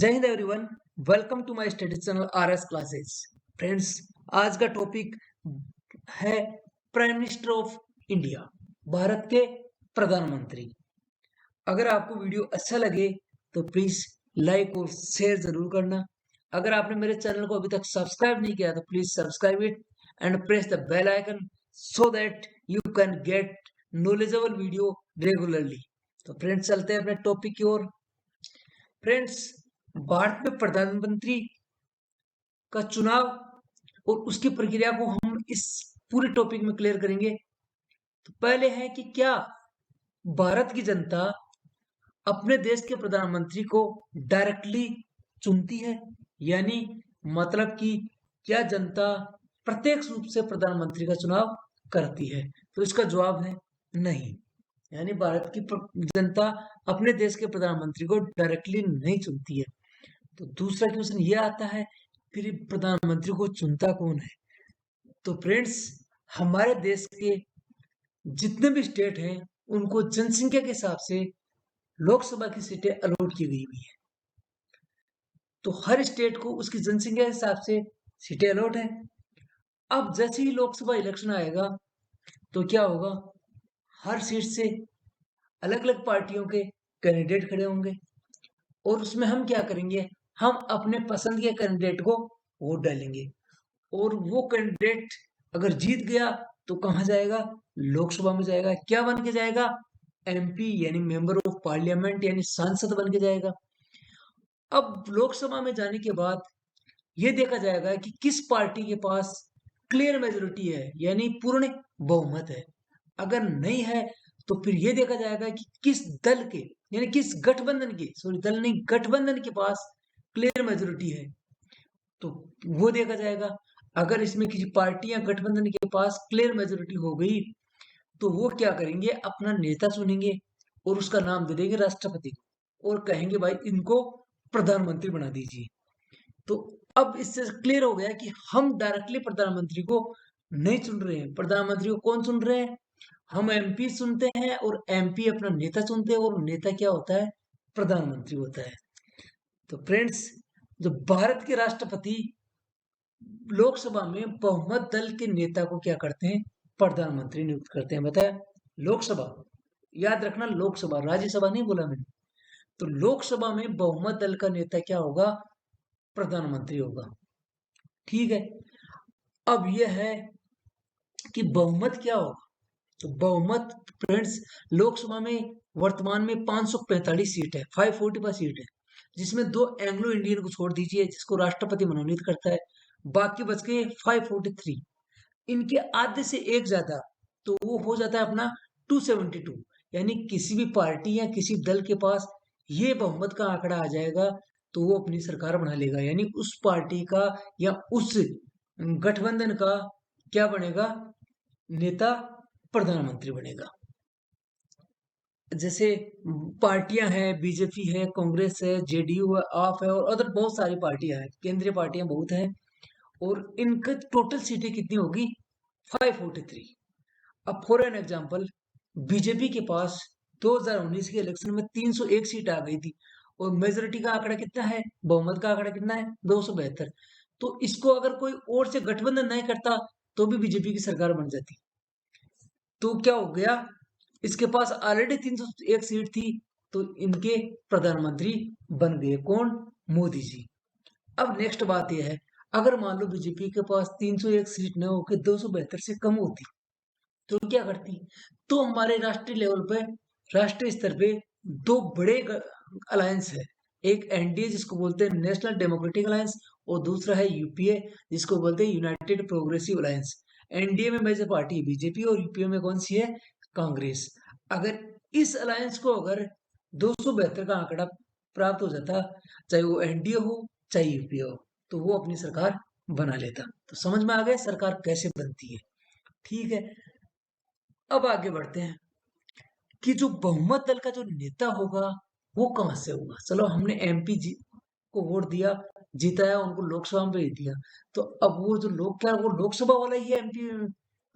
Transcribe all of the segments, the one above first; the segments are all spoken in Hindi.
जय Hind everyone. Welcome to my study channel RS classes. Friends, आज का टॉपिक है prime minister of India, Bharat के प्रधानमंत्री। अगर आपको वीडियो अच्छा लगे तो प्लीज लाइक और शेयर जरूर करना। अगर आपने मेरे चैनल को अभी तक सब्सक्राइब नहीं किया तो please subscribe it and press the bell icon so that you can get knowledgeable video regularly. तो फ्रेंड्स, चलते हैं अपने टॉपिक की ओर। फ्रेंड्स, भारत में प्रधानमंत्री का चुनाव और उसकी प्रक्रिया को हम इस पूरे टॉपिक में क्लियर करेंगे। तो पहले है कि क्या भारत की जनता अपने देश के प्रधानमंत्री को डायरेक्टली चुनती है, यानी मतलब कि क्या जनता प्रत्यक्ष रूप से प्रधानमंत्री का चुनाव करती है? तो इसका जवाब है नहीं, यानी भारत की जनता अपने देश के प्रधानमंत्री को डायरेक्टली नहीं चुनती है। तो दूसरा क्वेश्चन ये आता है, फिर प्रधानमंत्री को चुनता कौन है? तो फ्रेंड्स, हमारे देश के जितने भी स्टेट हैं उनको जनसंख्या के हिसाब से लोकसभा की सीटें अलॉट की गई हुई है। तो हर स्टेट को उसकी जनसंख्या के हिसाब से सीटें अलॉट है। अब जैसे ही लोकसभा इलेक्शन आएगा तो क्या होगा, हर सीट से अलग अलग पार्टियों के कैंडिडेट खड़े होंगे और उसमें हम क्या करेंगे, हम अपने पसंद के कैंडिडेट को वोट डालेंगे और वो कैंडिडेट अगर जीत गया तो कहाँ जाएगा? लोकसभा में जाएगा। क्या बन के जाएगा? एमपी यानी मेंबर ऑफ पार्लियामेंट, यानी सांसद बन के जाएगा। अब लोकसभा में जाने के बाद ये देखा जाएगा कि किस पार्टी के पास क्लियर मेजोरिटी है, यानी पूर्ण बहुमत है। अगर नहीं है तो फिर ये देखा जाएगा कि किस दल के, यानी किस गठबंधन के, सॉरी दल नहीं, गठबंधन के पास क्लियर मेजोरिटी है, तो वो देखा जाएगा। अगर इसमें किसी पार्टी या गठबंधन के पास क्लियर मेजोरिटी हो गई तो वो क्या करेंगे, अपना नेता चुनेंगे और उसका नाम दे देंगे राष्ट्रपति को और कहेंगे भाई इनको प्रधानमंत्री बना दीजिए। तो अब इससे क्लियर हो गया कि हम डायरेक्टली प्रधानमंत्री को नहीं चुन रहे हैं। प्रधानमंत्री को कौन चुन रहे हैं? हम एमपी चुनते हैं और एमपी अपना नेता चुनते हैं और नेता क्या होता है? प्रधानमंत्री होता है। तो फ्रेंड्स, जो भारत के राष्ट्रपति लोकसभा में बहुमत दल के नेता को क्या करते हैं? प्रधानमंत्री नियुक्त करते हैं। बताया, लोकसभा, याद रखना, लोकसभा, राज्यसभा नहीं बोला मैंने। तो लोकसभा में बहुमत दल का नेता क्या होगा? प्रधानमंत्री होगा। ठीक है। अब यह है कि बहुमत क्या होगा। तो बहुमत फ्रेंड्स, लोकसभा में वर्तमान में 545 सीट है, 545 सीट है, जिसमें 2 एंग्लो इंडियन को छोड़ दीजिए जिसको राष्ट्रपति मनोनीत करता है, बाकी बच गए 543। इनके आधे से एक ज्यादा तो वो हो जाता है अपना 272, यानी किसी भी पार्टी या किसी दल के पास ये बहुमत का आंकड़ा आ जाएगा तो वो अपनी सरकार बना लेगा, यानी उस पार्टी का या उस गठबंधन का क्या बनेगा? नेता प्रधानमंत्री बनेगा। जैसे पार्टियां हैं, बीजेपी है, कांग्रेस है, जेडीयू है, आप है और अदर बहुत सारी पार्टियां हैं, केंद्रीय पार्टियां बहुत हैं और इनका टोटल सीटें कितनी होगी? 543। अब फॉर एन एग्जांपल, बीजेपी के पास 2019 के इलेक्शन में 301 सीट आ गई थी और मेजोरिटी का आंकड़ा कितना है? बहुमत का आंकड़ा कितना है? 272। तो इसको अगर कोई और से गठबंधन नहीं करता तो भी बीजेपी की सरकार बन जाती। तो क्या हो गया, इसके पास ऑलरेडी 301 सीट थी तो इनके प्रधानमंत्री बन गए कौन? मोदी जी। अब नेक्स्ट बात यह है, अगर मान लो बीजेपी के पास 301 सीट न होकर 272 से कम होती तो क्या करती? तो हमारे राष्ट्रीय लेवल पे, राष्ट्रीय स्तर पे दो बड़े अलायंस है। एक एनडीए जिसको बोलते हैं नेशनल डेमोक्रेटिक अलायंस और दूसरा है यूपीए जिसको बोलते हैं यूनाइटेड प्रोग्रेसिव अलायंस। एनडीए में मेजर पार्टी है बीजेपी और यूपीए में कौन सी है? कांग्रेस। अगर इस अलायंस को अगर 272 का आंकड़ा प्राप्त हो जाता, चाहे वो एनडीए हो चाहे यूपीए हो, तो वो अपनी सरकार बना लेता। तो समझ में आ गया सरकार कैसे बनती है। ठीक है। अब आगे बढ़ते हैं कि जो बहुमत दल का जो नेता होगा वो कहां से होगा। चलो, हमने एमपी जी को वोट दिया, जिताया, उनको लोकसभा में भेज दिया, तो अब वो जो लोग, क्या वो लोकसभा वाला ही एमपी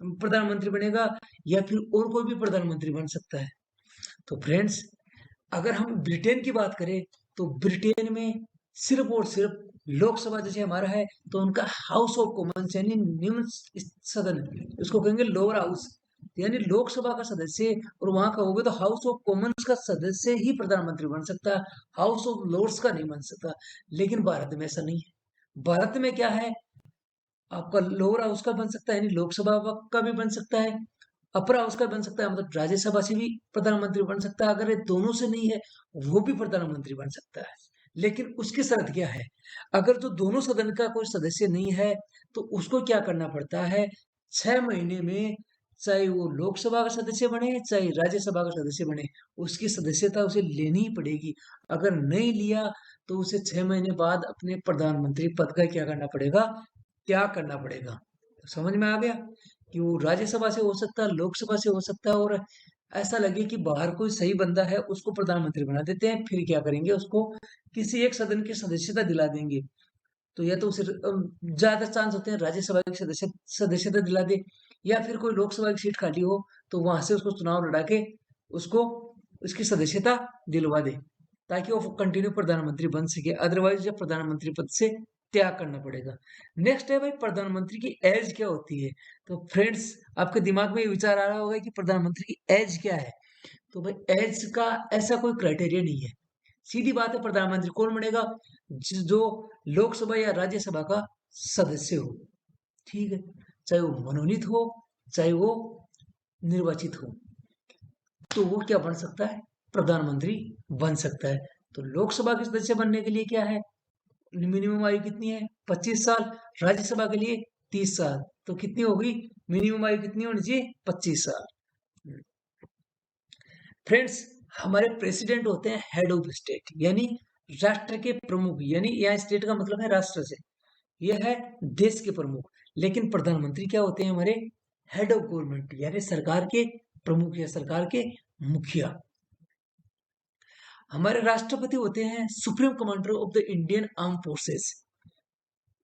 प्रधानमंत्री बनेगा या फिर और कोई भी प्रधानमंत्री बन सकता है? तो फ्रेंड्स, अगर हम ब्रिटेन की बात करें तो ब्रिटेन में सिर्फ और सिर्फ लोकसभा जैसे हमारा है तो उनका हाउस ऑफ कॉमन्स यानी निम्न सदन, उसको कहेंगे लोअर हाउस, यानी लोकसभा का सदस्य और वहां का हो गया तो हाउस ऑफ कॉमन्स का सदस्य ही प्रधानमंत्री बन सकता है, हाउस ऑफ लॉर्ड्स का नहीं बन सकता। लेकिन भारत में ऐसा नहीं है। भारत में क्या है, आपका लोअर हाउस का बन सकता है यानी लोकसभा का भी बन सकता है, अपर हाउस का बन सकता है मतलब राज्यसभा से भी प्रधानमंत्री बन सकता है, अगर ये दोनों से नहीं है वो भी प्रधानमंत्री बन सकता है। लेकिन उसकी शर्त क्या है, अगर जो दोनों सदन का कोई सदस्य नहीं है तो उसको क्या करना पड़ता है, 6 महीने में, चाहे वो लोकसभा का सदस्य बने चाहे राज्यसभा का सदस्य बने, उसकी सदस्यता उसे लेनी ही पड़ेगी। अगर नहीं लिया तो उसे 6 महीने बाद अपने प्रधानमंत्री पद का क्या करना पड़ेगा, त्याग करना पड़ेगा। तो समझ में आ गया कि वो राज्यसभा से हो सकता है, लोकसभा से हो सकता है, और ऐसा लगे कि बाहर कोई सही बंदा है उसको प्रधानमंत्री बना देते हैं, फिर क्या करेंगे, उसको किसी एक सदन की सदस्यता दिला देंगे। तो या तो उसे ज्यादा चांस होते हैं राज्यसभा की सदस्यता दिला दे, या फिर कोई लोकसभा की सीट खाली हो तो वहां से उसको चुनाव लड़ा के उसको उसकी सदस्यता दिलवा दे, ताकि वो कंटिन्यू प्रधानमंत्री बन सके। अदरवाइज जब प्रधानमंत्री पद से त्याग करना पड़ेगा। नेक्स्ट है भाई, प्रधानमंत्री की एज क्या होती है। तो फ्रेंड्स, आपके दिमाग में ये विचार आ रहा होगा कि प्रधानमंत्री की एज क्या है। तो भाई एज का ऐसा कोई क्राइटेरिया नहीं है। सीधी बात है, प्रधानमंत्री कौन बनेगा, जो लोकसभा या राज्यसभा का सदस्य हो, ठीक है, चाहे वो मनोनीत हो चाहे वो निर्वाचित हो, तो वो क्या बन सकता है, प्रधानमंत्री बन सकता है। तो लोकसभा के सदस्य बनने के लिए क्या है, मिनिमम आयु कितनी है, 25 साल। राज्यसभा के लिए 30 साल। तो कितनी होगी, मिनिमम आयु कितनी होनी चाहिए, 25 साल। फ्रेंड्स, हमारे प्रेसिडेंट होते हैं हेड ऑफ स्टेट, यानी राष्ट्र के प्रमुख, यानी यहाँ स्टेट का मतलब है राष्ट्र से, यह है देश के प्रमुख। लेकिन प्रधानमंत्री क्या होते हैं, हमारे हेड ऑफ गवर्नमेंट, यानी सरकार के प्रमुख या सरकार के मुखिया। हमारे राष्ट्रपति होते हैं supreme commander of the Indian arm forces.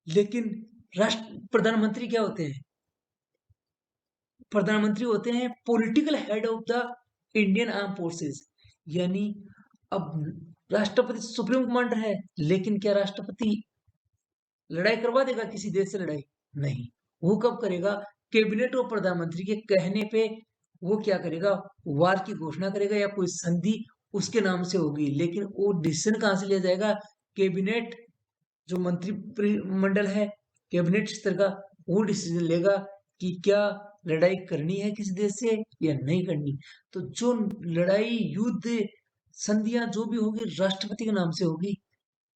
लेकिन राष्ट्र प्रधानमंत्री क्या होते हैं, प्रधानमंत्री होते हैं political head of the Indian arm forces. यानी अब राष्ट्रपति सुप्रीम कमांडर है, लेकिन क्या राष्ट्रपति लड़ाई करवा देगा किसी देश से, लड़ाई नहीं। वो कब करेगा, कैबिनेट और प्रधानमंत्री के कहने पे वो क्या करेगा, वार की घोषणा करेगा या कोई संधि उसके नाम से होगी। लेकिन वो डिसीजन कहां से लिया जाएगा, कैबिनेट, जो मंडल है कैबिनेट स्तर का, वो डिसीजन लेगा कि क्या लड़ाई करनी है किसी देश से या नहीं करनी। तो जो लड़ाई, युद्ध, संधियां जो भी होगी राष्ट्रपति के नाम से होगी।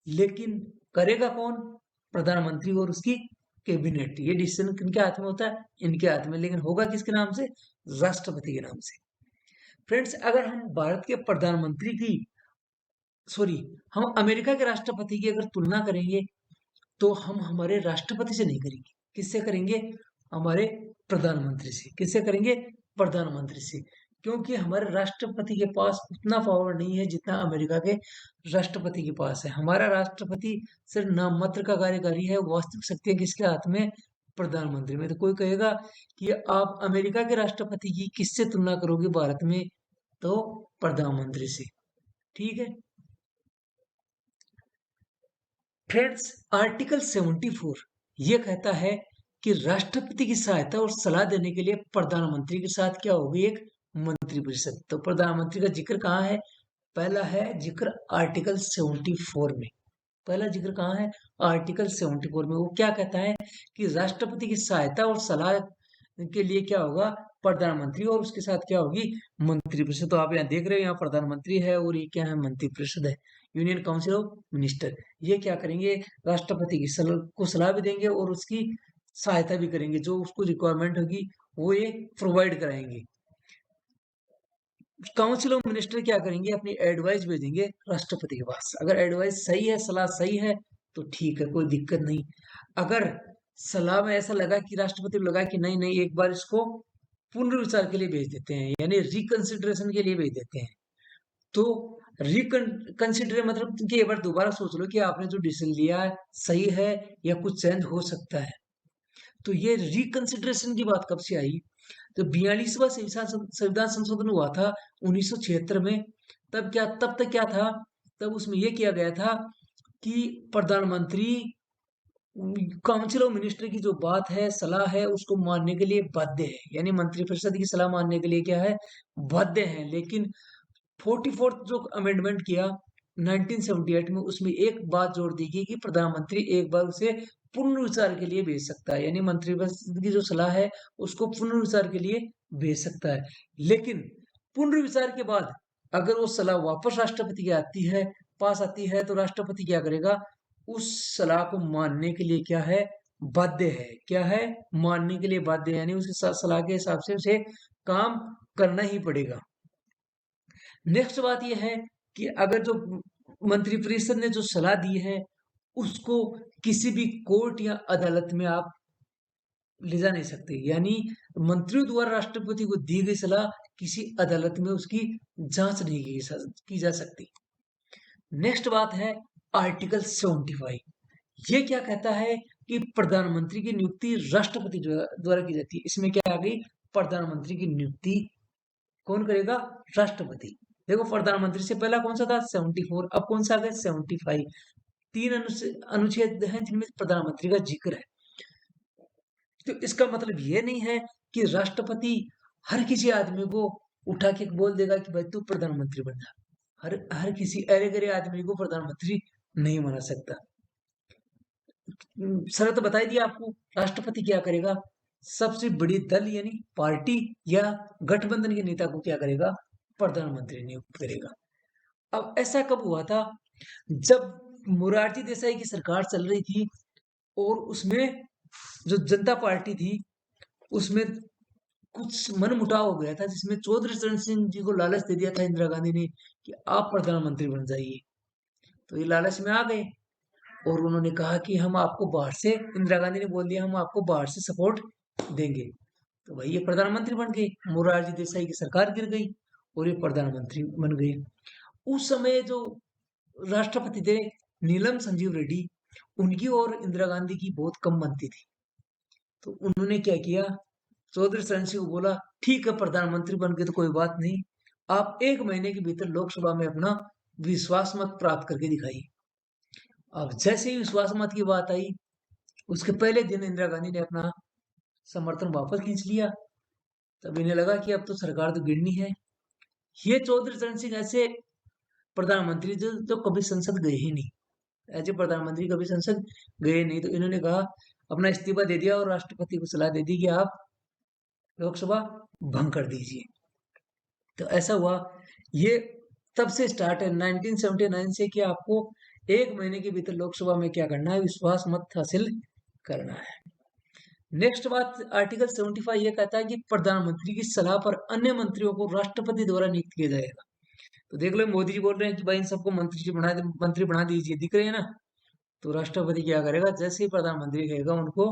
लेकिन करेगा कौन, प्रधानमंत्री और उसकी कैबिनेट। ये डिसीजन किनके हाथ में होता है, इनके हाथ में। लेकिन होगा किसके नाम से, राष्ट्रपति के नाम से। फ्रेंड्स, अगर हम भारत के प्रधानमंत्री की, सॉरी, हम अमेरिका के राष्ट्रपति की अगर तुलना करेंगे तो हम हमारे राष्ट्रपति से नहीं करेंगे। किससे करेंगे, हमारे प्रधानमंत्री से। किससे करेंगे, प्रधानमंत्री से। क्योंकि हमारे राष्ट्रपति के पास उतना पावर नहीं है जितना अमेरिका के राष्ट्रपति के पास है। हमारा राष्ट्रपति सिर्फ नाम मात्र का कार्यकारी है, वास्तविक शक्तियां किसके हाथ में, प्रधानमंत्री में। तो कोई कहेगा कि आप अमेरिका के राष्ट्रपति की किससे तुलना करोगे भारत में, तो प्रधानमंत्री से, ठीक है। फ्रेंड्स, आर्टिकल 74 ये कहता है कि राष्ट्रपति की सहायता और सलाह देने के लिए प्रधानमंत्री के साथ क्या होगी, एक मंत्रिपरिषद। तो प्रधानमंत्री का जिक्र कहाँ है, पहला है जिक्र आर्टिकल 74 में। पहला जिक्र कहाँ है, आर्टिकल 74 में। वो क्या कहता है कि राष्ट्रपति की सहायता और सलाह के लिए क्या होगा, प्रधानमंत्री, और उसके साथ क्या होगी, मंत्रिपरिषद। तो आप यहाँ देख रहे हो, यहाँ प्रधानमंत्री है और ये क्या है, मंत्रिपरिषद है, यूनियन काउंसिल ऑफ मिनिस्टर। ये क्या करेंगे, राष्ट्रपति की को सलाह भी देंगे और उसकी सहायता भी करेंगे, जो उसको रिक्वायरमेंट होगी वो ये प्रोवाइड कराएंगे। काउंसिल ऑफ मिनिस्टर क्या करेंगे, अपनी एडवाइस भेजेंगे राष्ट्रपति के पास। अगर एडवाइस सही है, सलाह सही है, तो ठीक है, कोई दिक्कत नहीं। अगर सलाह में ऐसा लगा कि राष्ट्रपति को लगा कि नहीं नहीं, एक बार इसको पुनर्विचार के लिए भेज देते हैं, यानी रिकंसिडरेशन के लिए भेज देते हैं, तो रिकंसिडर मतलब कि एक बार दोबारा सोच लो कि आपने जो डिसीजन लिया है सही है या कुछ चेंज हो सकता है। तो ये रिकंसिडरेशन की बात कब से आई, तो 42वां संविधान संशोधन हुआ था 1976 में। तब तक क्या था, तब उसमें यह किया गया था कि प्रधानमंत्री काउंसिल ऑफ मिनिस्टर की जो बात है, सलाह है, उसको मानने के लिए बाध्य है। यानी मंत्रिपरिषद की सलाह मानने के लिए क्या है? बाध्य है। लेकिन 44th जो अमेंडमेंट किया 1978 में, उसमें एक बात जोड़ दी गई कि प्रधानमंत्री एक बार उसे पुनर्विचार के लिए भेज सकता है। यानी मंत्रिपरिषद की जो सलाह है उसको पुनर्विचार के लिए भेज सकता है। लेकिन पुनर्विचार के बाद अगर वो सलाह वापस राष्ट्रपति की आती है, पास आती है, तो राष्ट्रपति क्या करेगा? उस सलाह को मानने के लिए क्या है? बाध्य है। क्या है? मानने के लिए बाध्य है। यानी उसकी सलाह के हिसाब से उसे काम करना ही पड़ेगा। नेक्स्ट बात यह है कि अगर जो मंत्रिपरिषद ने जो सलाह दी है उसको किसी भी कोर्ट या अदालत में आप ले जा नहीं सकते। यानी मंत्रियों द्वारा राष्ट्रपति को दी गई सलाह किसी अदालत में उसकी जांच नहीं की जा सकती। नेक्स्ट बात है आर्टिकल 75। ये क्या कहता है कि प्रधानमंत्री की नियुक्ति राष्ट्रपति द्वारा की जाती है। इसमें क्या आ गई? प्रधानमंत्री की नियुक्ति कौन करेगा? राष्ट्रपति। देखो, प्रधानमंत्री से पहला कौन सा था? 74। अब कौन सा आ गया? 75। तीन अनुच्छेद हैं जिनमें प्रधानमंत्री का जिक्र है। तो इसका मतलब ये नहीं है कि राष्ट्रपति हर किसी आदमी को उठा के बोल देगा कि भाई तू प्रधानमंत्री बन जा। हर किसी अरे गरे आदमी को प्रधानमंत्री नहीं बना सकता। शर्त बताई दी आपको। राष्ट्रपति क्या करेगा? सबसे बड़ी दल यानी पार्टी या गठबंधन के नेता को क्या करेगा? प्रधानमंत्री नियुक्त करेगा। अब ऐसा कब हुआ था? जब मोरारजी देसाई की सरकार चल रही थी और उसमें जो जनता पार्टी थी उसमें कुछ मनमुटाव हो गया था, जिसमें चौधरी चरण सिंह जी को लालच दे दिया था इंदिरा गांधी ने कि आप प्रधानमंत्री बन जाइए। तो ये लालच में आ गए और उन्होंने कहा कि हम आपको बाहर से, इंदिरा गांधी ने बोल दिया हम आपको बाहर से सपोर्ट देंगे। तो भाई ये प्रधानमंत्री बन गए। मोरारजी देसाई की सरकार गिर गई और ये प्रधानमंत्री बन गए। उस समय जो राष्ट्रपति थे नीलम संजीव रेड्डी, उनकी और इंदिरा गांधी की बहुत कम बनती थी। तो उन्होंने क्या किया? चौधरी चरण सिंह को बोला ठीक है प्रधानमंत्री बन गए तो कोई बात नहीं, आप 1 महीने के भीतर लोकसभा में अपना विश्वास मत प्राप्त करके दिखाइए। अब जैसे ही विश्वास मत की बात आई, उसके पहले दिन इंदिरा गांधी ने अपना समर्थन वापस खींच लिया। तब इन्हें लगा कि अब तो सरकार तो गिरनी है। ये चौधरी चरण सिंह ऐसे प्रधानमंत्री जो कभी संसद गए ही नहीं, ऐसे प्रधानमंत्री कभी संसद गए नहीं। तो इन्होंने कहा, अपना इस्तीफा दे दिया और राष्ट्रपति को सलाह दे दी कि आप लोकसभा भंग कर दीजिए। तो ऐसा हुआ। ये तब से स्टार्ट है 1979 से कि आपको 1 महीने के भीतर लोकसभा में क्या करना है? विश्वास मत हासिल करना है। नेक्स्ट बात, आर्टिकल 75 ये कहता है कि प्रधानमंत्री की सलाह पर अन्य मंत्रियों को राष्ट्रपति द्वारा नियुक्त किया जाएगा। तो देख लो, मोदी जी बोल रहे हैं कि भाई इन सबको मंत्री बना दीजिए, दिख रहे हैं ना? तो राष्ट्रपति क्या करेगा? जैसे ही प्रधानमंत्री कहेगा उनको,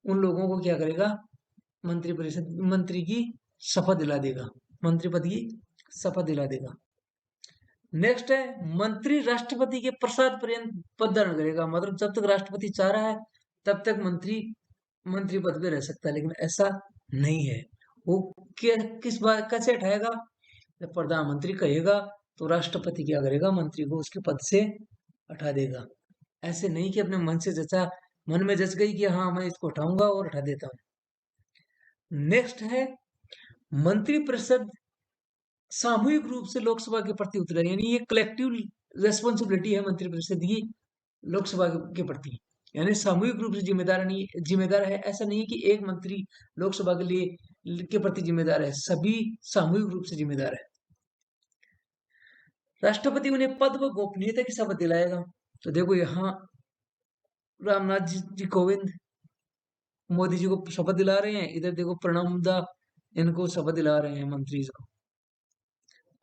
उन लोगों को क्या करेगा? मंत्री की शपथ दिला देगा, मंत्री पद की शपथ दिला देगा। नेक्स्ट है, मंत्री राष्ट्रपति के प्रसाद पर्यंत पद धारण करेगा। मतलब जब तक राष्ट्रपति चाह रहा है तब तक मंत्री पद पे रह सकता है, लेकिन ऐसा नहीं है। वो किस बात कैसे हटाएगा? जब प्रधानमंत्री कहेगा तो राष्ट्रपति क्या करेगा? मंत्री को उसके पद से हटा देगा। ऐसे नहीं कि अपने मन में जच गई कि हाँ मैं इसको हटाऊंगा और हटा देता हूँ। नेक्स्ट है, मंत्रिपरिषद सामूहिक रूप से लोकसभा के प्रति उतरे। यानी ये कलेक्टिव रेस्पॉन्सिबिलिटी है मंत्रिपरिषद की लोकसभा के प्रति। यानी सामूहिक रूप से जिम्मेदार है। ऐसा नहीं है कि एक मंत्री लोकसभा के प्रति जिम्मेदार है, सभी सामूहिक रूप से जिम्मेदार है। राष्ट्रपति उन्हें पद व गोपनीयता की शपथ दिलाएगा। तो देखो यहाँ रामनाथ जी कोविंद मोदी जी को शपथ दिला रहे हैं, इधर देखो प्रणब दा इनको शपथ दिला रहे हैं मंत्री को।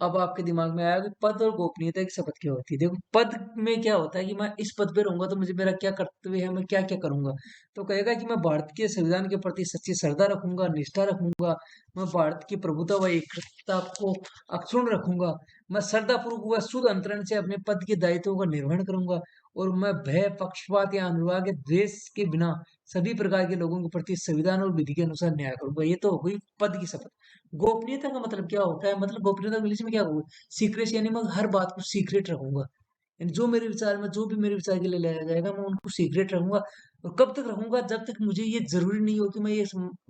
अब आपके दिमाग में आया कि पद और गोपनीयता की शपथ क्या होती है। देखो, पद में क्या होता है कि मैं इस पद पे रहूंगा तो मुझे मेरा क्या कर्तव्य है, मैं क्या क्या करूंगा। तो कहेगा कि मैं भारत के संविधान के प्रति सच्ची श्रद्धा रखूंगा, निष्ठा रखूंगा, मैं भारत की प्रभुता व एकता को अक्षुण्ण रखूंगा, मैं श्रद्धापूर्वक व शुद्ध अंतरण से अपने पद के दायित्वों का निर्वहन करूंगा, और मैं भय, पक्षपात या अनुराग या द्वेष के बिना सभी प्रकार के लोगों के प्रति संविधान और विधि के अनुसार न्याय करूंगा। ये तो हो गई पद की शपथ। गोपनीयता का मतलब क्या होता है? मतलब गोपनीयता इंग्लिश में क्या होगा? सीक्रेसी। यानी मैं हर बात को सीक्रेट रखूंगा। यानी जो मेरे विचार में जो भी मेरे विचार के लिए लाया जाएगा मैं उनको सीक्रेट रखूंगा। और कब तक रखूंगा? जब तक मुझे ये जरूरी नहीं हो कि मैं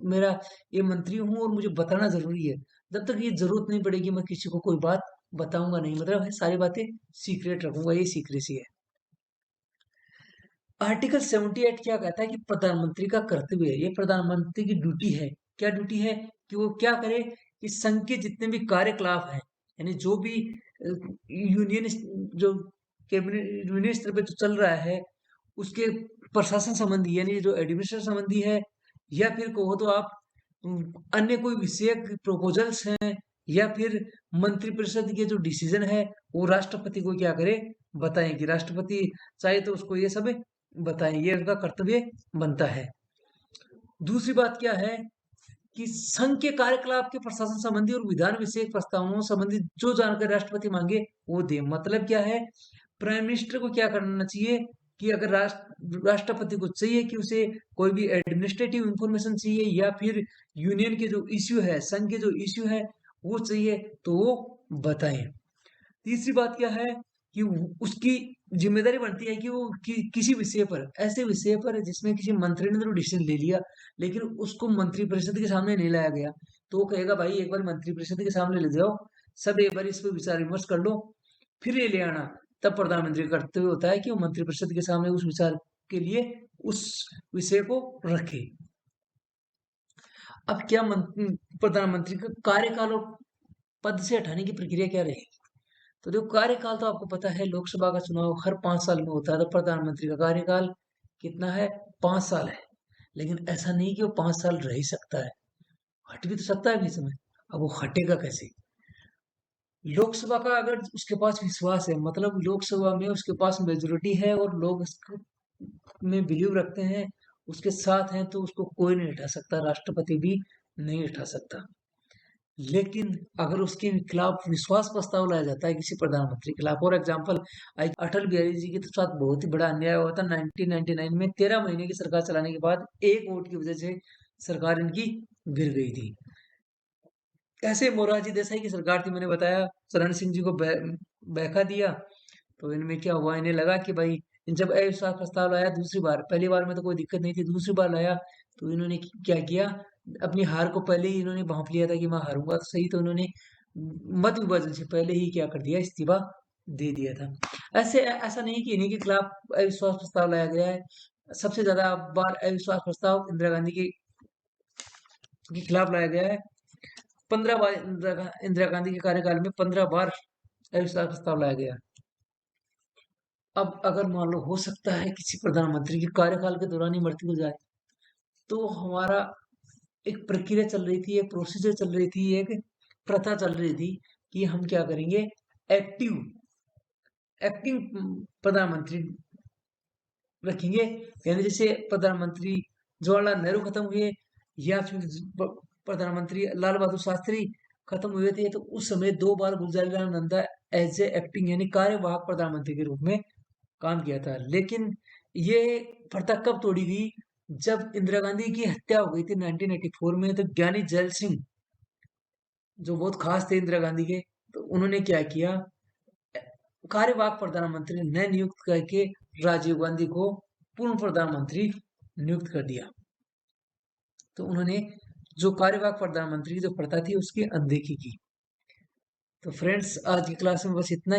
मेरा ये मंत्री हूँ और मुझे बताना जरूरी है। जब तक ये जरूरत नहीं पड़ेगी मैं किसी को कोई बात बताऊंगा नहीं, मतलब है सारी बातें सीक्रेट रखूंगा, ये सीक्रेसी है। आर्टिकल 78 क्या कहता है कि प्रधानमंत्री का कर्तव्य है, ये प्रधानमंत्री की ड्यूटी है। क्या ड्यूटी है? कि वो क्या करे कि संघ के जितने भी कार्यकलाप हैं, यानी जो भी यूनियन जो कैबिनेट यूनियन स्तर पे जो चल रहा है उसके प्रशासन संबंधी, यानी जो एडमिनिस्ट्रेशन संबंधी है, या फिर कहो तो आप अन्य कोई विषयक प्रपोजल्स हैं, या फिर मंत्रिपरिषद के जो डिसीजन है वो राष्ट्रपति को क्या करे, बताएं। कि राष्ट्रपति चाहे तो उसको ये सब बताएं, ये उनका कर्तव्य बनता है। दूसरी बात क्या है कि संघ के कार्यकलाप के प्रशासन संबंधी और विधान विषयक प्रस्तावों संबंधी जो जानकारी राष्ट्रपति मांगे वो दे। मतलब क्या है, प्राइम मिनिस्टर को क्या करना चाहिए कि अगर राष्ट्रपति को चाहिए कि उसे कोई भी एडमिनिस्ट्रेटिव इंफॉर्मेशन चाहिए या फिर यूनियन के जो इश्यू है, संघ के जो इश्यू है वो चाहिए, तो वो बताएं। तीसरी बात क्या है कि उसकी जिम्मेदारी बनती है कि वो किसी विषय पर, ऐसे विषय पर जिसमें किसी मंत्री ने तो डिसीजन ले लिया लेकिन उसको मंत्रिपरिषद के सामने नहीं लाया गया, तो वो कहेगा भाई एक बार मंत्रिपरिषद के सामने ले जाओ, सब एक बार इस पर विचार विमर्श कर लो, फिर ये ले आना। तब प्रधानमंत्री का कर्तव्य होता है कि वो मंत्रिपरिषद के सामने उस विचार के लिए उस विषय को रखे। अब क्या प्रधानमंत्री का कार्यकाल और पद से हटाने की प्रक्रिया क्या रहेगी? तो देखो, कार्यकाल तो आपको पता है, लोकसभा का चुनाव हर 5 साल में होता है, तो प्रधानमंत्री का कार्यकाल कितना है? 5 साल है। लेकिन ऐसा नहीं कि वो 5 साल रह ही सकता है, हट भी तो सकता है बीच में। अब वो हटेगा कैसे? लोकसभा का अगर उसके पास विश्वास है, मतलब लोकसभा में उसके पास मेजोरिटी है और लोग उसको में बिलीव रखते हैं, उसके साथ हैं, तो उसको कोई नहीं हटा सकता, राष्ट्रपति भी नहीं हटा सकता। लेकिन अगर उसके खिलाफ विश्वास प्रस्ताव लाया जाता है किसी प्रधानमंत्री के खिलाफ, फॉर एग्जाम्पल अटल बिहारी जी के साथ बहुत ही बड़ा अन्याय हुआ था 1999 में, 13 महीने की सरकार चलाने के बाद एक वोट की वजह से सरकार इनकी गिर गई थी। ऐसे मोरारजी देसाई की सरकार थी, मैंने बताया, शरण सिंह जी को बहका दिया, तो इनमें क्या हुआ, इन्हें लगा कि भाई जब अविश्वास प्रस्ताव लाया दूसरी बार, पहली बार में तो कोई दिक्कत नहीं थी, दूसरी बार लाया तो इन्होंने क्या किया, अपनी हार को पहले ही इन्होंने भांप लिया था कि मैं हारूंगा तो सही, तो इन्होंने मत विभाजन से पहले ही क्या कर दिया, इस्तीफा दे दिया था। ऐसा नहीं कि इन्हीं के खिलाफ अविश्वास प्रस्ताव लाया गया है। सबसे ज्यादा बार अविश्वास प्रस्ताव इंदिरा गांधी के खिलाफ लाया गया है। 15 बार इंदिरा गांधी के कार्यकाल में 15 बार अविश्वास प्रस्ताव लाया गया। अब अगर मान लो हो सकता है किसी प्रधानमंत्री के कार्यकाल के दौरान ही मृत्यु हो जाए, तो हमारा एक प्रक्रिया चल रही थी, एक प्रोसीजर चल रही थी, एक प्रथा चल रही थी कि हम क्या करेंगे, एक्टिव एक्टिंग प्रधानमंत्री रखेंगे। यानी जैसे प्रधानमंत्री जवाहरलाल नेहरू खत्म हुए या फिर प्रधानमंत्री लाल बहादुर शास्त्री खत्म हुए थे, तो उस समय 2 बार Gulzari Lal Nanda as a acting यानी कार्यवाहक प्रधानमंत्री के रूप में काम किया था। लेकिन ये प्रथा कब तोड़ी गई? जब इंदिरा गांधी की हत्या हो गई थी 1984 में, तो ज्ञानी जैल सिंह जो बहुत खास थे इंदिरा गांधी के, तो उन्होंने क्या किया, कार्यवाहक प्रधानमंत्री न नियुक्त करके राजीव गांधी को पूर्ण प्रधानमंत्री नियुक्त कर दिया। तो उन्होंने जो कार्यवाहक प्रधानमंत्री की जो प्रथा थी उसकी अनदेखी की। तो फ्रेंड्स, आज की क्लास में बस इतना ही।